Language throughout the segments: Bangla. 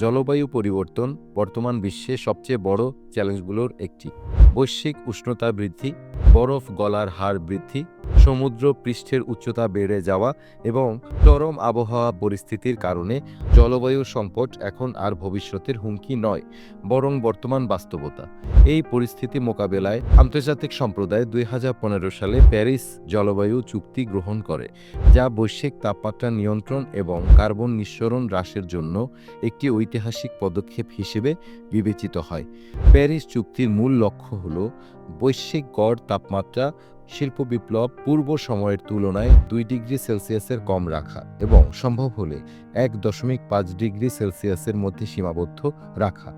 জলবায়ু পরিবর্তন বর্তমান বিশ্বে সবচেয়ে বড় চ্যালেঞ্জগুলোর একটি। বৈশ্বিক উষ্ণতা বৃদ্ধি, বরফ গলার হার বৃদ্ধি, সমুদ্র পৃষ্ঠের উচ্চতা বেড়ে যাওয়া এবং চরম আবহাওয়া পরিস্থিতির কারণে জলবায়ু সংকট এখন আর ভবিষ্যতের হুমকি নয়, বরং বর্তমান বাস্তবতা। এই পরিস্থিতি মোকাবেলায় আন্তর্জাতিক সম্প্রদায় 2015 সালে প্যারিস জলবায়ু চুক্তি গ্রহণ করে, যা বৈশ্বিক তাপমাত্রা নিয়ন্ত্রণ এবং কার্বন নিঃসরণ হ্রাসের জন্য একটি ঐতিহাসিক পদক্ষেপ হিসেবে বিবেচিত হয়। প্যারিস চুক্তির মূল লক্ষ্য হল বৈশ্বিক গড় তাপমাত্রা শিল্প বিপ্লব পূর্ব সময়ের তুলনায় 2 ডিগ্রি সেলসিয়াসের কম রাখা এবং সম্ভব হলে 1.5 ডিগ্রি সেলসিয়াসের মধ্যে সীমাবদ্ধ রাখা।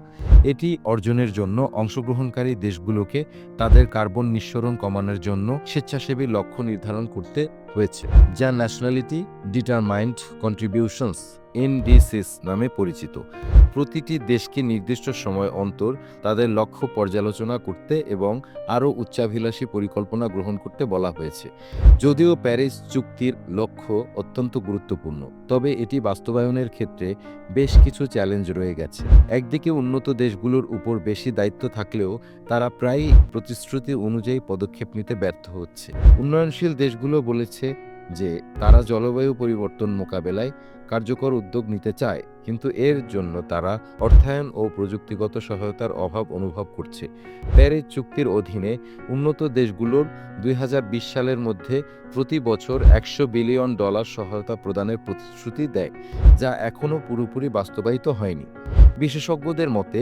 এটি অর্জনের জন্য অংশগ্রহণকারী দেশগুলোকে তাদের কার্বন নিঃসরণ কমানোর জন্য স্বেচ্ছাসেবী লক্ষ্য নির্ধারণ করতে হয়েছে, যা ন্যাশনালিটি ডিটারমাইন্ড কন্ট্রিবিউশনস NDCs নামে পরিচিত। প্রতিটি দেশকে নির্দিষ্ট সময় অন্তর তাদের লক্ষ্য পর্যালোচনা করতে এবং আরও উচ্চাভিলাষী পরিকল্পনা গ্রহণ করতে বলা হয়েছে। যদিও প্যারিস চুক্তির লক্ষ্য অত্যন্ত গুরুত্বপূর্ণ, তবে এটি বাস্তবায়নের ক্ষেত্রে বেশ কিছু চ্যালেঞ্জ রয়ে গেছে। একদিকে উন্নত দেশগুলোর উপর বেশি দায়িত্ব থাকলেও তারা প্রায়ই প্রতিশ্রুতি অনুযায়ী পদক্ষেপ নিতে ব্যর্থ হচ্ছে। উন্নয়নশীল দেশগুলো বলেছে যে তারা জলবায়ু পরিবর্তন মোকাবেলায় কার্যকর উদ্যোগ নিতে চায়, কিন্তু এর জন্য তারা অর্থায়ন ও প্রযুক্তিগত সহায়তার অভাব অনুভব করছে। প্যারিস চুক্তির অধীনে উন্নত দেশগুলোর 2020 সালের মধ্যে প্রতি বছর $100 বিলিয়ন সহায়তা প্রদানের প্রতিশ্রুতি দেয়, যা এখনও পুরোপুরি বাস্তবায়িত হয়নি। বিশেষজ্ঞদের মতে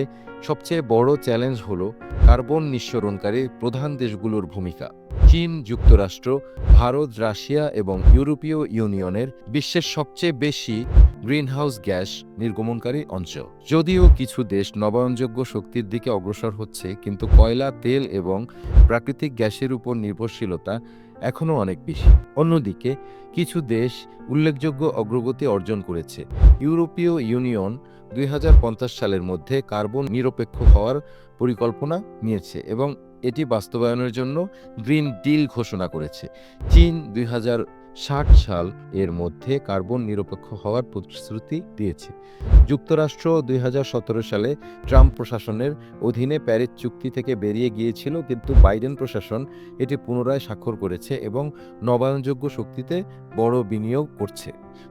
সবচেয়ে বড় চ্যালেঞ্জ হল কার্বন নিঃসরণকারী প্রধান দেশগুলোর ভূমিকা। চীন, যুক্তরাষ্ট্র, ভারত, রাশিয়া এবং ইউরোপীয় ইউনিয়নের বিশ্বের সবচেয়ে বেশি গ্রিনহাউস গ্যাস নির্গমনকারী অঞ্চল। যদিও কিছু দেশ নবায়নযোগ্য শক্তির দিকে অগ্রসর হচ্ছে, কিন্তু কয়লা, তেল এবং প্রাকৃতিক গ্যাসের উপর নির্ভরশীলতা এখনও অনেক বেশি। অন্যদিকে কিছু দেশ উল্লেখযোগ্য অগ্রগতি অর্জন করেছে। ইউরোপীয় ইউনিয়ন 2050 সালের মধ্যে কার্বন নিরপেক্ষ হওয়ার পরিকল্পনা নিয়েছে এবং এটি বাস্তবায়নের জন্য গ্রিন ডিল ঘোষণা করেছে। চীন 2060 সাল এর মধ্যে কার্বন নিরপেক্ষ হওয়ার প্রতিশ্রুতি দিয়েছে। যুক্তরাষ্ট্র 2017 সালে ট্রাম্প প্রশাসনের অধীনে প্যারিস চুক্তি থেকে বেরিয়ে গিয়েছিল, কিন্তু বাইডেন প্রশাসন এটি পুনরায় স্বাক্ষর করেছে এবং নবায়নযোগ্য শক্তিতে বড় বিনিয়োগ করছে।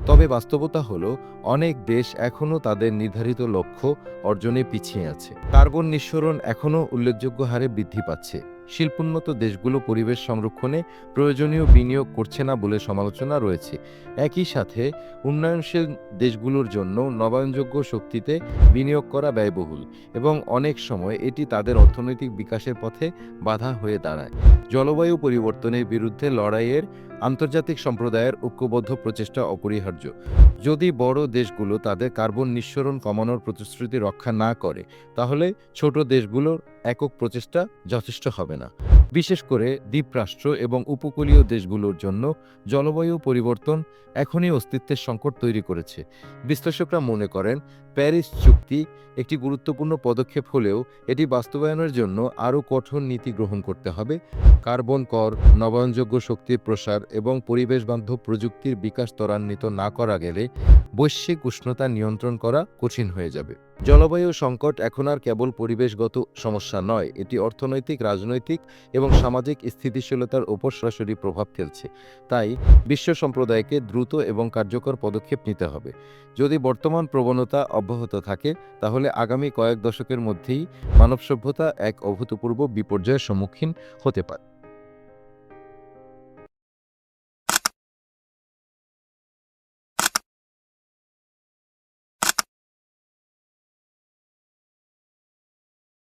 তবে বাস্তবতা হলো অনেক দেশ এখনও তাদের নির্ধারিত লক্ষ্য অর্জনে পিছিয়ে আছে। কার্বন নিঃসরণ এখনও উল্লেখযোগ্য হারে বৃদ্ধি পাচ্ছে। শিল্পোন্নত দেশগুলো পরিবেশ সংরক্ষণে প্রয়োজনীয় বিনিয়োগ করছে না বলে সমালোচনা রয়েছে। একই সাথে উন্নয়নশীল দেশগুলোর জন্য নবায়নযোগ্য শক্তিতে বিনিয়োগ করা ব্যয়বহুল এবং অনেক সময় এটি তাদের অর্থনৈতিক বিকাশের পথে বাধা হয়ে দাঁড়ায়। জলবায়ু পরিবর্তনের বিরুদ্ধে লড়াইয়ের আন্তর্জাতিক সম্প্রদায়ের ঐক্যবদ্ধ প্রচেষ্টা অপরিহার্য। যদি বড় দেশগুলো তাদের কার্বন নিঃসরণ কমানোর প্রতিশ্রুতি রক্ষা না করে, তাহলে ছোট দেশগুলোর একক প্রচেষ্টা যথেষ্ট হবে না। বিশেষ করে দ্বীপরাষ্ট্র এবং উপকূলীয় দেশগুলোর জন্য জলবায়ু পরিবর্তন এখনই অস্তিত্বের সংকট তৈরি করেছে। বিশ্লেষকরা মনে করেন প্যারিস চুক্তি একটি গুরুত্বপূর্ণ পদক্ষেপ হলেও এটি বাস্তবায়নের জন্য আরও কঠোর নীতি গ্রহণ করতে হবে। কার্বন কর, নবায়নযোগ্য শক্তির প্রসার এবং পরিবেশবান্ধব প্রযুক্তির বিকাশ ত্বরান্বিত না করা গেলে বৈশ্বিক উষ্ণতা নিয়ন্ত্রণ করা কঠিন হয়ে যাবে। জলবায়ু সংকট এখন আর কেবল পরিবেশগত সমস্যা নয়, এটি অর্থনৈতিক, রাজনৈতিক এবং সামাজিক স্থিতিশীলতার উপর সরাসরি প্রভাব ফেলছে। তাই বিশ্ব সম্প্রদায়কে দ্রুত এবং কার্যকর পদক্ষেপ নিতে হবে। যদি বর্তমান প্রবণতা অব্যাহত থাকে, তাহলে আগামী কয়েক দশকের মধ্যেই মানব সভ্যতা এক অভূতপূর্ব বিপর্যয়ের সম্মুখীন হতে পারে।